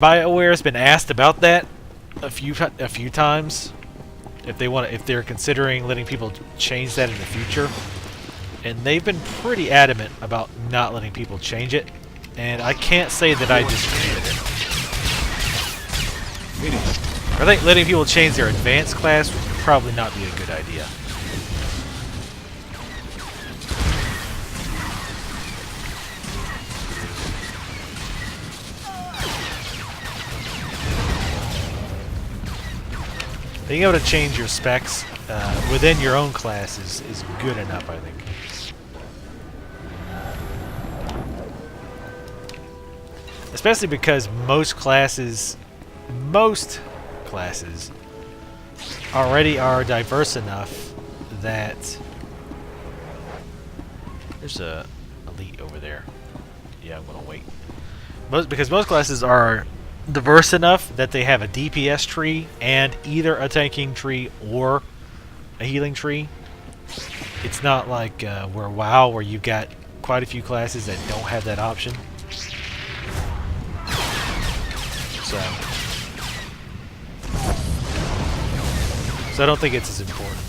BioWare has been asked about that a few times. If they're considering letting people change that in the future, and they've been pretty adamant about not letting people change it. And I can't say that I disagree with it. I think letting people change their advanced class would probably not be a good idea. Being able to change your specs within your own class is good enough, I think. Especially because most classes already are diverse enough that there's a elite over there. Yeah, I'm gonna wait. Because most classes are diverse enough that they have a DPS tree and either a tanking tree or a healing tree. It's not like WoW, where you've got quite a few classes that don't have that option. So I don't think it's as important.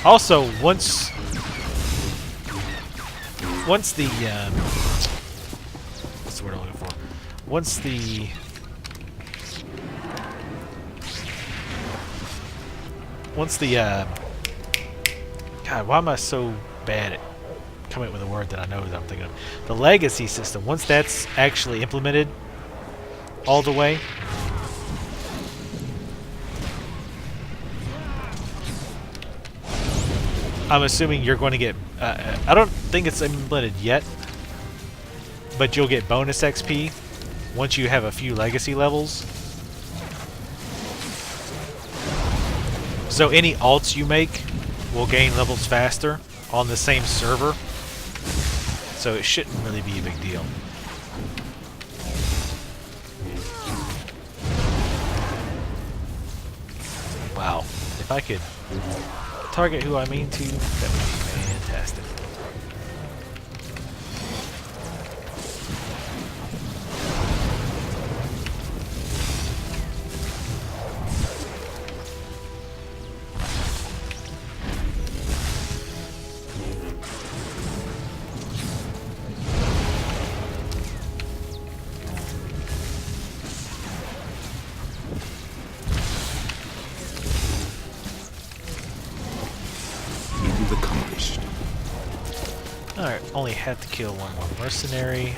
Also, once the what's the word I'm looking for? Once the God, why am I so bad at coming up with a word that I know that I'm thinking of? The legacy system, once that's actually implemented all the way, I'm assuming you're going to get I don't think it's implemented yet, but you'll get bonus XP once you have a few legacy levels. So any alts you make will gain levels faster on the same server. So it shouldn't really be a big deal. Wow. If I could target who I mean to, that would be fantastic. Alright, only had to kill one more mercenary.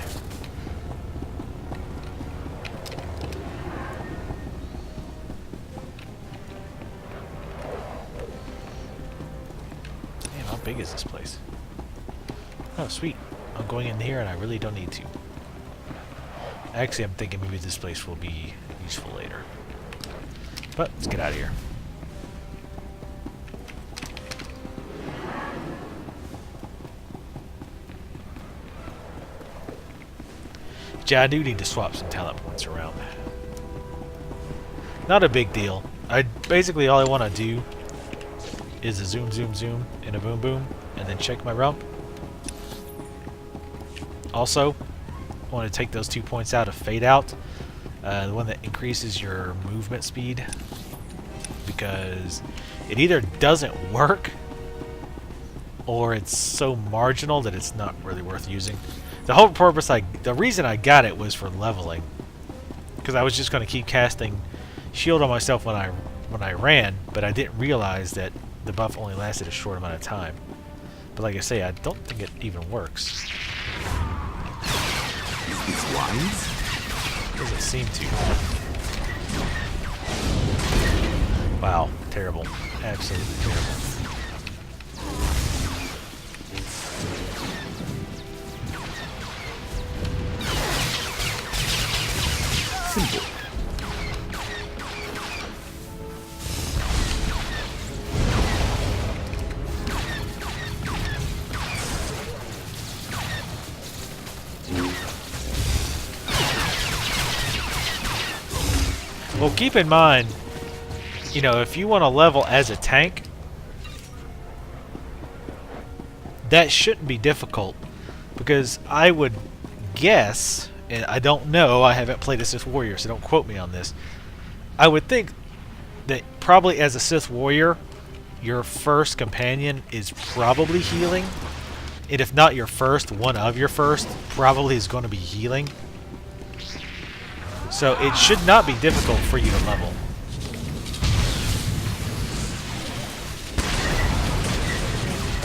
Damn, how big is this place? Oh, sweet. I'm going in here and I really don't need to. Actually, I'm thinking maybe this place will be useful later. But, let's get out of here. Yeah, I do need to swap some talent points around. Not a big deal. Basically all I want to do is a zoom, zoom, zoom, and a boom, boom, and then check my rump. Also, I want to take those 2 points out of fade out, the one that increases your movement speed, because it either doesn't work or it's so marginal that it's not really worth using. The reason I got it was for leveling, because I was just going to keep casting shield on myself when I ran, but I didn't realize that the buff only lasted a short amount of time. But like I say, I don't think it even works. It's wise? Doesn't seem to. Wow, terrible. Absolutely terrible. Simple. Well, keep in mind, you know, if you want to level as a tank, that shouldn't be difficult, because I would guess, and I don't know, I haven't played a Sith Warrior, so don't quote me on this. I would think that probably as a Sith Warrior, your first companion is probably healing. And if not your first, one of your first probably is going to be healing. So it should not be difficult for you to level.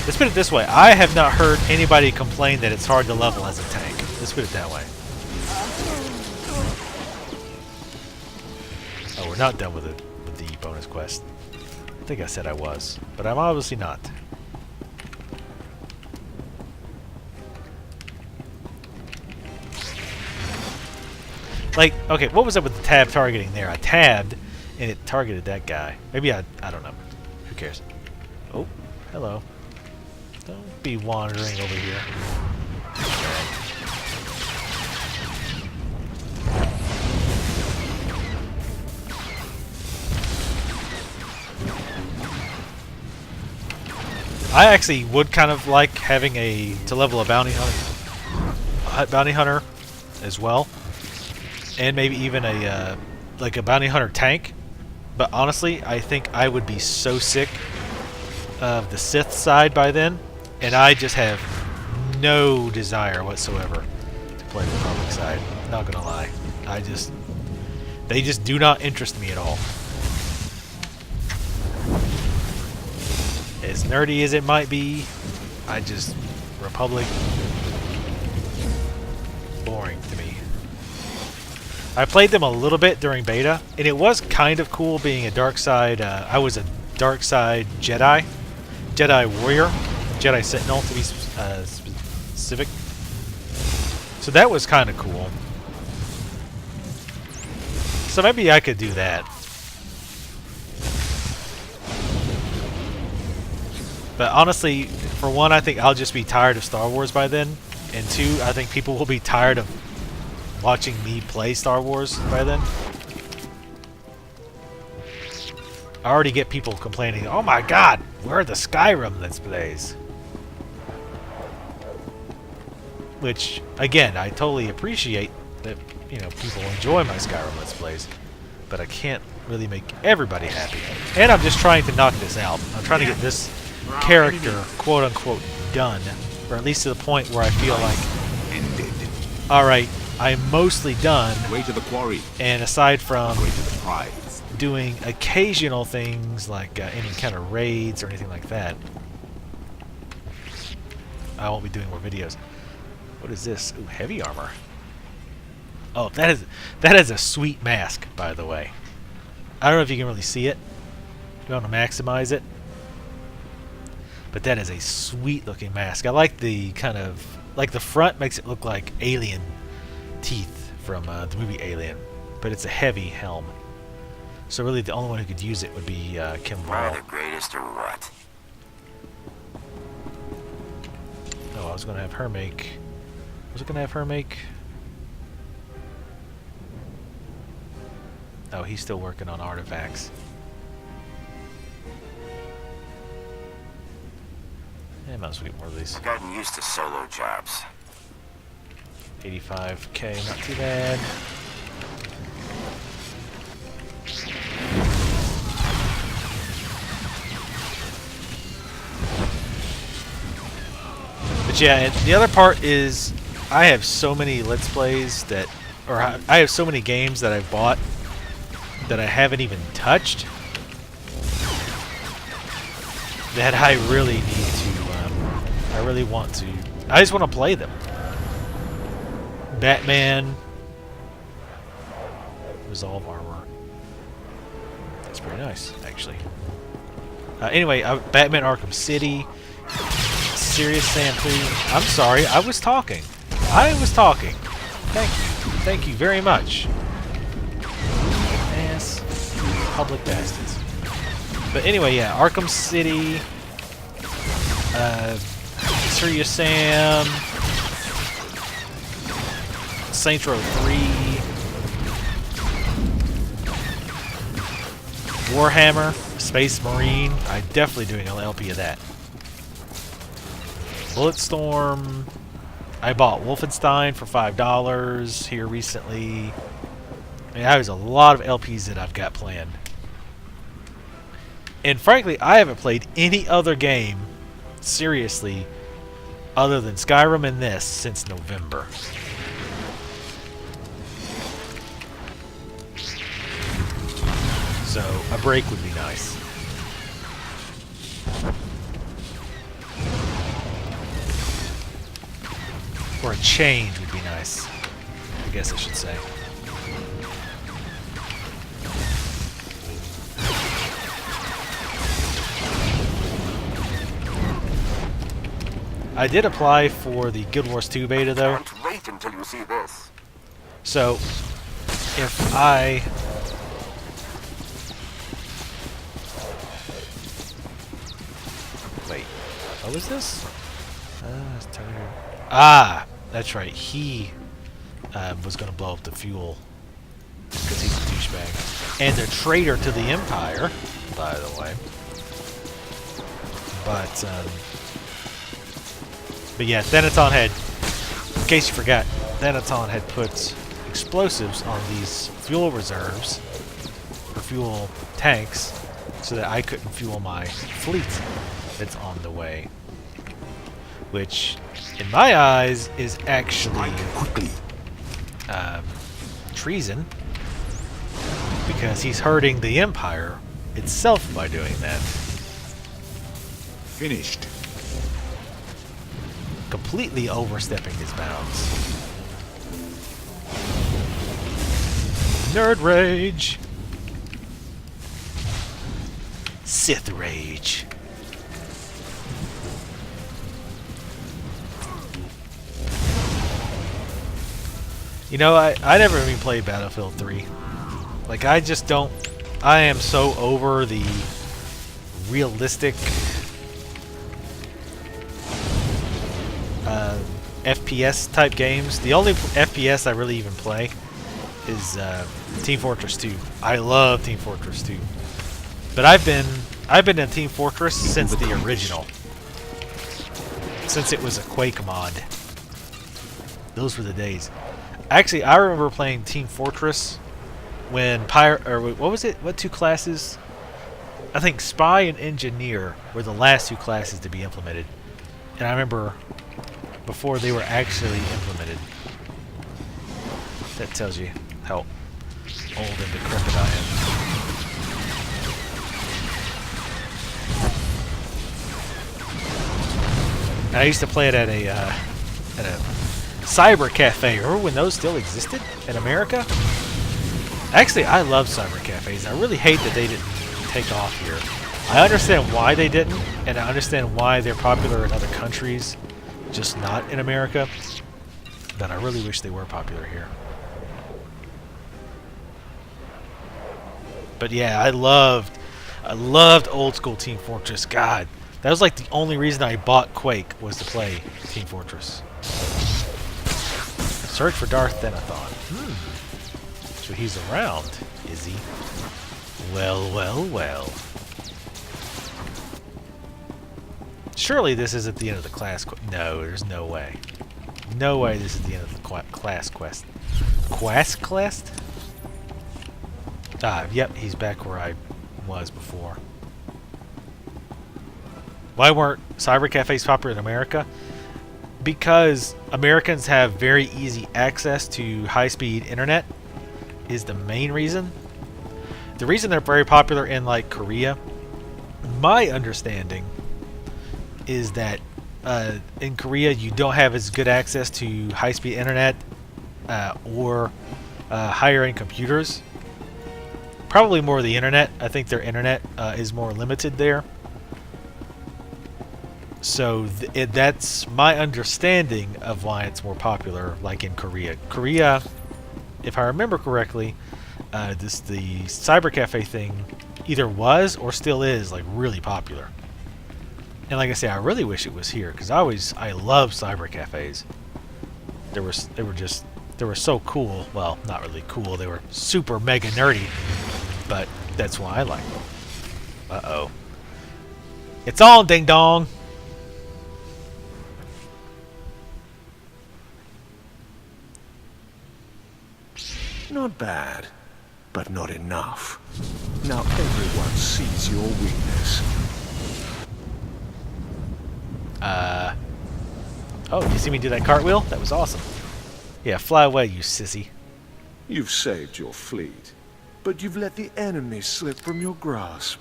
Let's put it this way. I have not heard anybody complain that it's hard to level as a tank. Let's put it that way. Oh, we're not done with the bonus quest. I think I said I was, but I'm obviously not. Like, okay, what was up with the tab targeting there? I tabbed, and it targeted that guy. Maybe I don't know. Who cares? Oh, hello. Don't be wandering over here. I actually would kind of like having to level a bounty hunter as well, and maybe even a like a bounty hunter tank. But honestly, I think I would be so sick of the Sith side by then, and I just have no desire whatsoever to play the Republic side. Not gonna lie, they just do not interest me at all. As nerdy as it might be, Republic, boring to me. I played them a little bit during beta, and it was kind of cool being a dark side. I was a dark side Jedi warrior, Jedi Sentinel to be specific. So that was kind of cool. So maybe I could do that. But honestly, for one, I think I'll just be tired of Star Wars by then. And two, I think people will be tired of watching me play Star Wars by then. I already get people complaining, oh my god, where are the Skyrim Let's Plays? Which, again, I totally appreciate that, you know, people enjoy my Skyrim Let's Plays. But I can't really make everybody happy. And I'm just trying to knock this out. I'm trying to get this character, quote-unquote, done, or at least to the point where I feel like, alright, I'm mostly done, Way to the quarry. and aside from Way to the prize. doing occasional things like any kind of raids or anything like that, I won't be doing more videos. What is this? Ooh, heavy armor. Oh, that is a sweet mask, by the way. I don't know if you can really see it. You want to maximize it. But that is a sweet looking mask. I like the kind of, like the front makes it look like alien teeth from the movie Alien. But it's a heavy helm. So really the only one who could use it would be Kim Am I Ball. the greatest or what? Oh, I was going to have her make... Was it going to have her make... Oh, he's still working on artifacts. Yeah, might as well get more of these. I've gotten used to solo jobs. 85k, not too bad. But yeah, and the other part is I have so many Let's Plays that, or I have so many games that I've bought that I haven't even touched that I really need to, I really want to, I just want to play them. Batman, Resolve Armor. That's pretty nice, actually. Anyway, Batman Arkham City, Serious Sam 3. I'm sorry, I was talking. I was talking. Thank you. Thank you very much. Ass public bastards. But anyway, yeah, Arkham City, Serious Sam, Saints Row 3, Warhammer, Space Marine. I'm definitely doing an LP of that. Bulletstorm, I bought Wolfenstein for $5 here recently. I mean, there's a lot of LPs that I've got planned. And frankly, I haven't played any other game, seriously, other than Skyrim and this since November. So, a break would be nice. Or a change would be nice, I guess I should say. I did apply for the Guild Wars 2 beta though. Can't wait until you see this. So, if I... Wait, what was this? Ah, that's right. He was going to blow up the fuel because he's a douchebag. And a traitor to the Empire, by the way. But yeah, Thanaton had, in case you forgot, Thanaton had put explosives on these fuel reserves, or fuel tanks, so that I couldn't fuel my fleet that's on the way. Which, in my eyes, is actually treason, because he's hurting the Empire itself by doing that. Finished. Completely overstepping his bounds. Nerd rage. Sith rage. You know, I never even played Battlefield 3. Like, I just don't... I am so over the realistic FPS type games. The only FPS I really even play is Team Fortress 2. I love Team Fortress 2. But I've been in Team Fortress since the original. Since it was a Quake mod. Those were the days. Actually, I remember playing Team Fortress when what was it? What two classes? I think Spy and Engineer were the last two classes to be implemented. And I remember before they were actually implemented. That tells you how old and decrepit I am. And I used to play it at a cyber cafe. Remember when those still existed in America? Actually, I love cyber cafes. I really hate that they didn't take off here. I understand why they didn't, and I understand why they're popular in other countries, just not in America. But I really wish they were popular here. But yeah, I loved old school Team Fortress. God, that was like the only reason I bought Quake was to play Team Fortress. Search for Darth Thanathon. So he's around, is he? Well, well, well. Surely this isn't the end of the class quest. No, there's no way. No way this is the end of the class quest. Quest? Ah, yep, he's back where I was before. Why weren't cyber cafes popular in America? Because Americans have very easy access to high-speed internet is the main reason. The reason they're very popular in like Korea, my understanding is that in Korea you don't have as good access to high-speed internet or higher-end computers. Probably more the internet. I think their internet is more limited there. So that's my understanding of why it's more popular, like in Korea. Korea, if I remember correctly, the cyber cafe thing either was or still is like really popular. And like I say, I really wish it was here because I love cyber cafes. They were so cool. Well, not really cool. They were super mega nerdy, but that's why I like them. Uh-oh. It's on, ding dong. Not bad, but not enough. Now everyone sees your weakness. Oh, did you see me do that cartwheel? That was awesome. Yeah, fly away, you sissy. You've saved your fleet, but you've let the enemy slip from your grasp.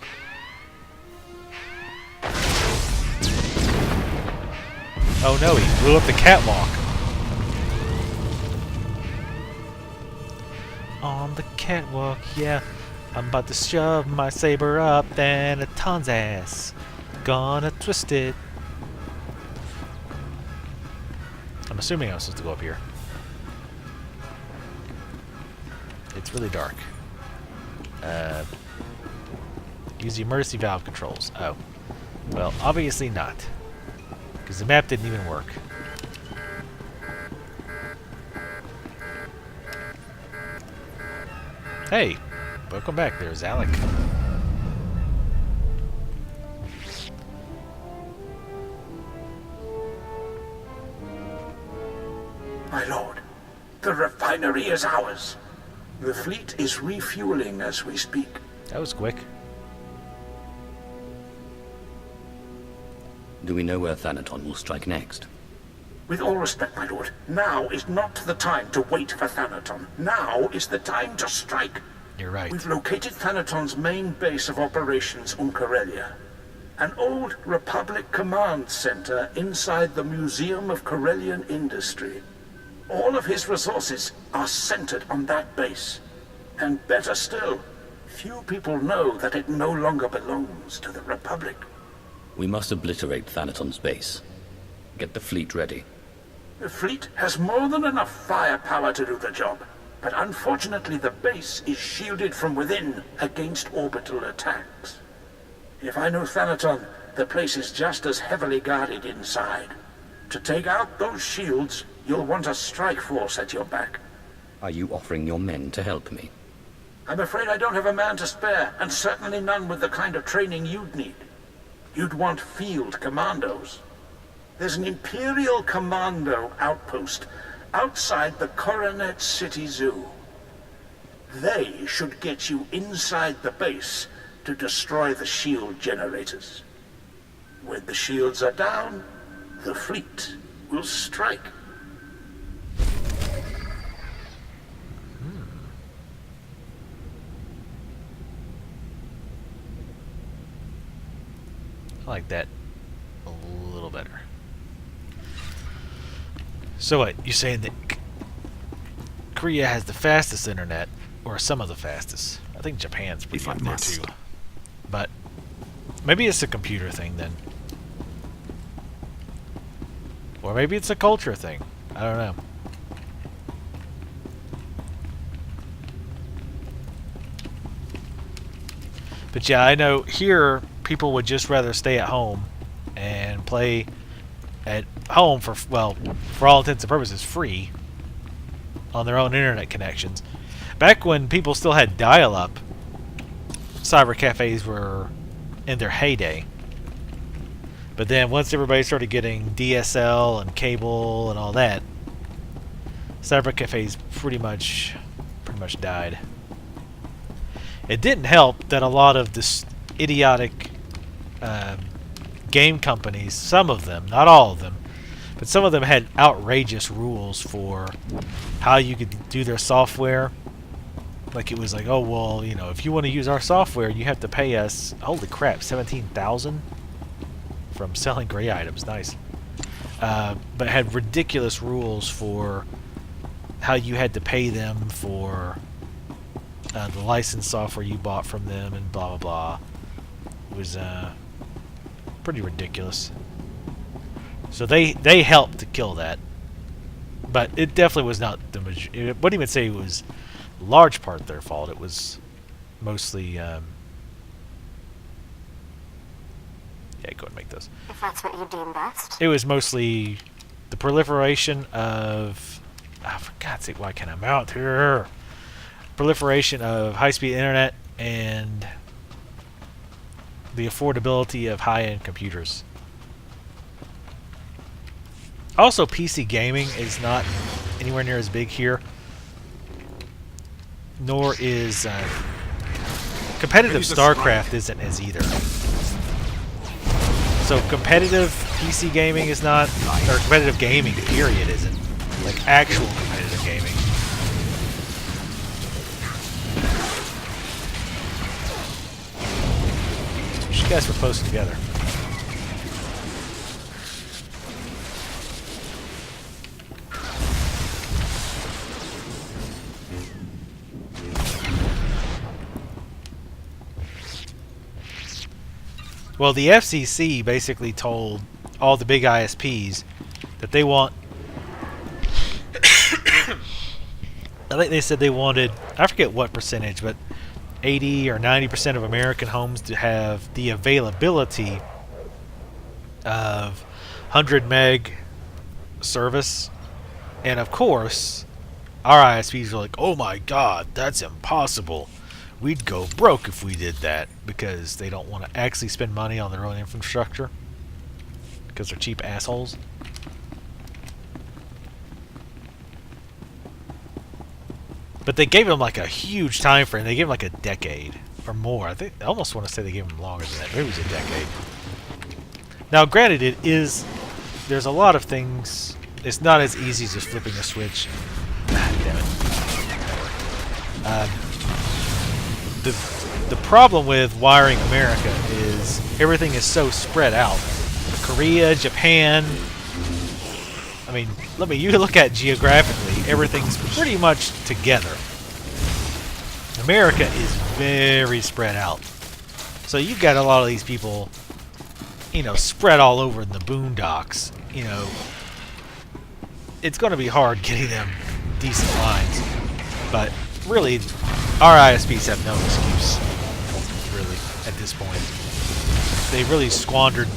Oh no, he blew up the catwalk. On the catwalk, yeah. I'm about to shove my saber up Thanaton's ass. Gonna twist it. I'm assuming I'm supposed to go up here. It's really dark. Use the emergency valve controls. Oh. Well, obviously not. Because the map didn't even work. Hey! Welcome back. There's Alec. My lord, the refinery is ours. The fleet is refueling as we speak. That was quick. Do we know where Thanaton will strike next? With all respect, my lord, now is not the time to wait for Thanaton. Now is the time to strike. You're right. We've located Thanaton's main base of operations on Corellia. An old Republic command center inside the Museum of Corellian Industry. All of his resources are centered on that base. And better still, few people know that it no longer belongs to the Republic. We must obliterate Thanaton's base. Get the fleet ready. The fleet has more than enough firepower to do the job, but unfortunately the base is shielded from within against orbital attacks. If I know Thanaton, the place is just as heavily guarded inside. To take out those shields, you'll want a strike force at your back. Are you offering your men to help me? I'm afraid I don't have a man to spare, and certainly none with the kind of training you'd need. You'd want field commandos. There's an Imperial Commando outpost outside the Coronet City Zoo. They should get you inside the base to destroy the shield generators. When the shields are down, the fleet will strike. I like that a little better. So what, you saying that Korea has the fastest internet, or some of the fastest? I think Japan's pretty If I up there must. too. But maybe it's a computer thing then. Or maybe it's a culture thing. I don't know. But yeah, I know here people would just rather stay at home and play at home for, well, for all intents and purposes, free on their own internet connections. Back when people still had dial-up, cyber cafes were in their heyday. But then once everybody started getting DSL and cable and all that, cyber cafes pretty much died. It didn't help that a lot of this idiotic game companies, some of them, not all of them, but some of them had outrageous rules for how you could do their software. Like it was like, oh well, you know, if you want to use our software, you have to pay us, holy crap, 17,000 from selling gray items. Nice. But had ridiculous rules for how you had to pay them for the licensed software you bought from them, and blah blah blah. It was pretty ridiculous. So they helped to kill that, but it definitely was not the majority. I wouldn't even say it was large part their fault. It was mostly yeah, go ahead and make those. If that's what you deem best. It was mostly the proliferation of, for God's sake, why can't I mount here? Proliferation of high-speed internet and the affordability of high-end computers. Also, PC gaming is not anywhere near as big here. nor is competitive StarCraft isn't as either. So competitive PC gaming is not, or competitive gaming period isn't, like actual competitive gaming. Wish you guys were close together. Well, the FCC basically told all the big ISPs that they want... I think they said they wanted, I forget what percentage, but 80 or 90% of American homes to have the availability of 100 meg service. And of course, our ISPs are like, oh my god, that's impossible. We'd go broke if we did that, because they don't want to actually spend money on their own infrastructure because they're cheap assholes. But they gave them like a huge time frame. They gave them like a decade or more. I almost want to say they gave them longer than that. Maybe it was a decade. Now, granted, there's a lot of things. It's not as easy as just flipping a switch. Damn it. The problem with wiring America is everything is so spread out. Korea, Japan. I mean, you look at geographically, everything's pretty much together. America is very spread out. So you've got a lot of these people, spread all over in the boondocks. It's going to be hard getting them decent lines. But really, our ISPs have no excuse, really, at this point. They really squandered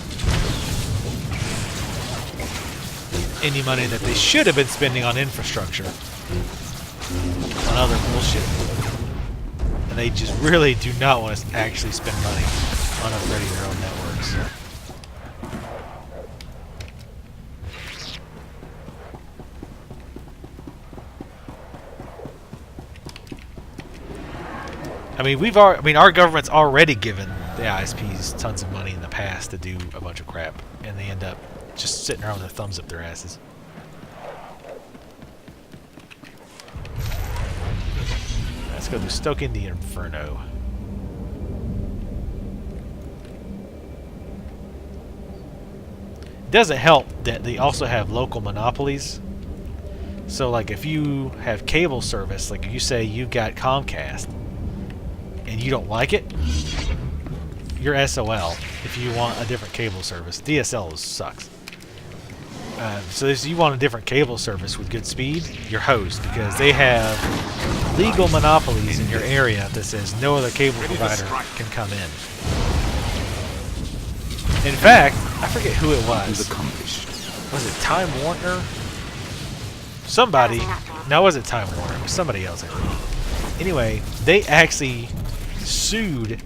any money that they should have been spending on infrastructure, on other bullshit. And they just really do not want to actually spend money on upgrading their own networks. I mean, our government's already given the ISPs tons of money in the past to do a bunch of crap, and they end up just sitting around with their thumbs up their asses. Let's go to Stoke in the Inferno. It doesn't help that they also have local monopolies. So, like, if you have cable service, like if you say you got Comcast, and you don't like it, you're SOL if you want a different cable service. DSL sucks. So if you want a different cable service with good speed, you're hosed, because they have legal monopolies in your area that says no other cable provider can come in. In fact, I forget who it was. Was it Time Warner? Somebody. No, it wasn't Time Warner. It was somebody else, I think. Anyway, they actually sued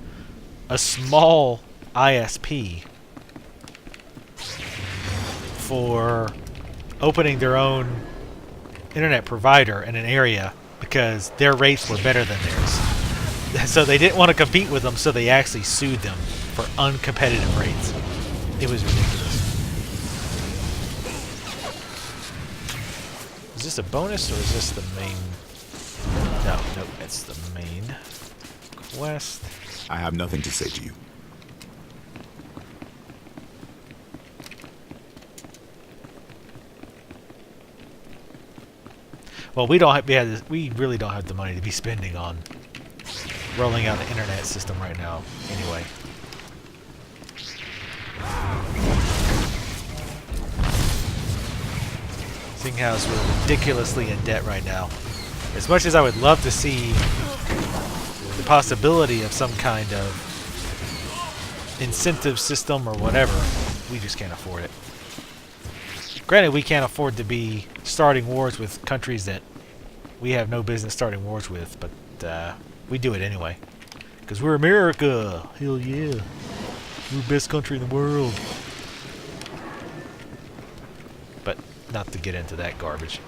a small ISP for opening their own internet provider in an area because their rates were better than theirs. So they didn't want to compete with them, so they actually sued them for uncompetitive rates. It was ridiculous. Is this a bonus or is this the main? No, it's the main quest. I have nothing to say to you. Well, we really don't have the money to be spending on rolling out an internet system right now, anyway. Seeing how we're ridiculously in debt right now. As much as I would love to see the possibility of some kind of incentive system or whatever, we just can't afford it. Granted, we can't afford to be starting wars with countries that we have no business starting wars with, but we do it anyway. Because we're America! Hell yeah! We're the best country in the world! But not to get into that garbage.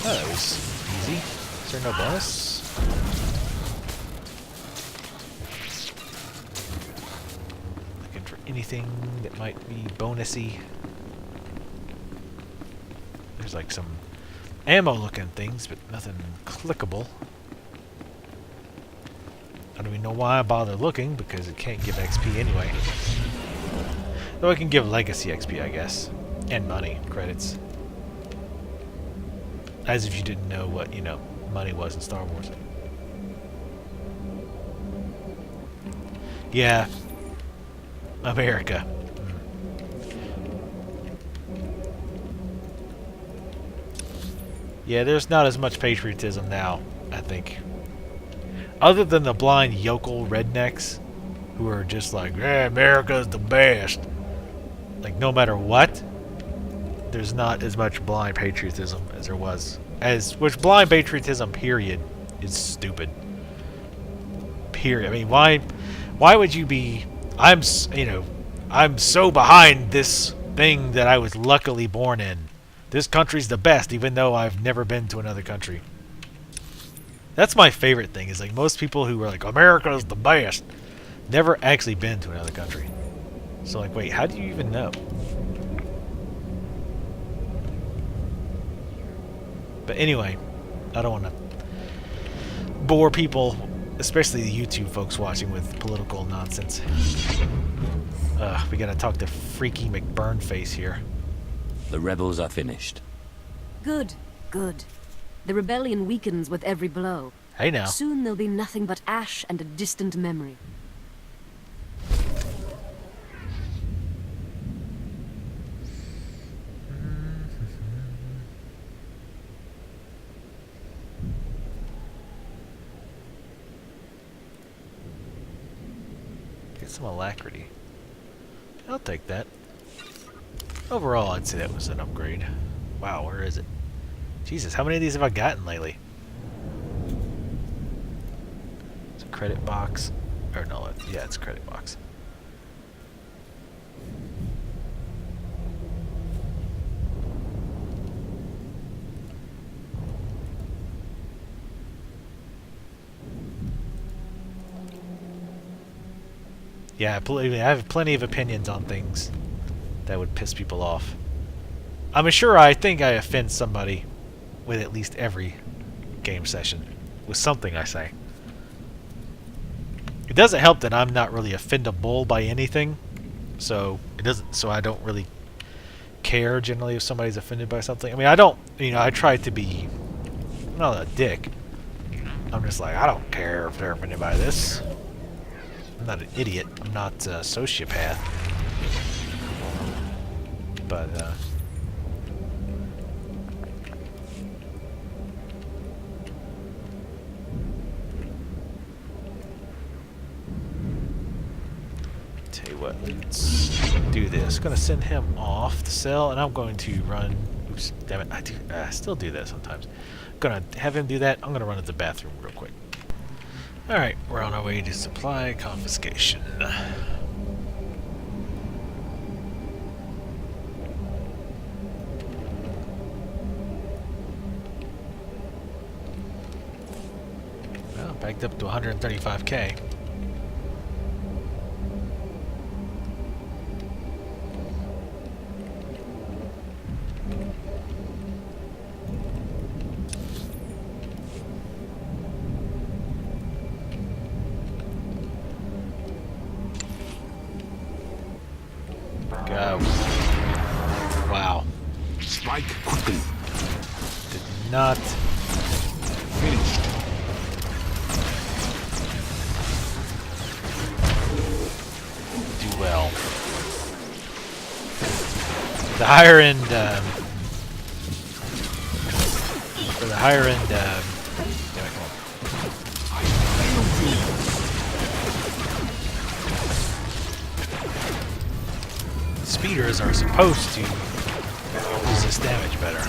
Oh, that was easy. Is there no bonus? Looking for anything that might be bonusy. There's like some ammo-looking things, but nothing clickable. I don't even know why I bother looking, because it can't give XP anyway. Though it can give legacy XP, I guess. And money, credits. As if you didn't know what, you know, money was in Star Wars. Yeah. America. Yeah, there's not as much patriotism now, I think. Other than the blind yokel rednecks who are just like, yeah, America's the best. Like, no matter what, there's not as much blind patriotism as there was. Which blind patriotism, period, is stupid. Period. I mean, why would you be, I'm so behind this thing that I was luckily born in. This country's the best, even though I've never been to another country. That's my favorite thing, is like most people who are like, America's the best, never actually been to another country. So like, wait, how do you even know? But anyway, I don't want to bore people, especially the YouTube folks watching, with political nonsense. We gotta talk to Freaky McBurnface here. The rebels are finished. Good, good. The rebellion weakens with every blow. Hey now. Soon there'll be nothing but ash and a distant memory. Get some alacrity. I'll take that. Overall, I'd say that was an upgrade. Wow, where is it? Jesus, how many of these have I gotten lately? It's a credit box. Or no, yeah, it's a credit box. Yeah, believe me, I have plenty of opinions on things that would piss people off. I'm sure I think I offend somebody with at least every game session. With something I say. It doesn't help that I'm not really offendable by anything. So I don't really care generally if somebody's offended by something. I mean, I don't, I try to be, I'm not a dick. I'm just like, I don't care if they're offended by this. I'm not an idiot. I'm not a sociopath. But, tell you what, let's do this. I'm going to send him off the cell, and I'm going to run. Oops, damn it. I still do that sometimes. I'm going to have him do that. I'm going to run to the bathroom real quick. Alright, we're on our way to supply confiscation. Well, backed up to 135k. Wow. Strike quickly. Did not Finished. do well. The higher end, for the higher end, damn it, come on. Speeders are supposed to resist damage better.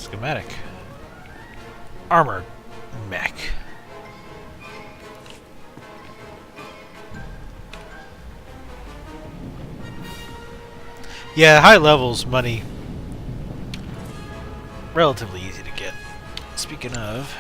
Schematic. Armored mech. Yeah, high levels money. Relatively easy to get. Speaking of...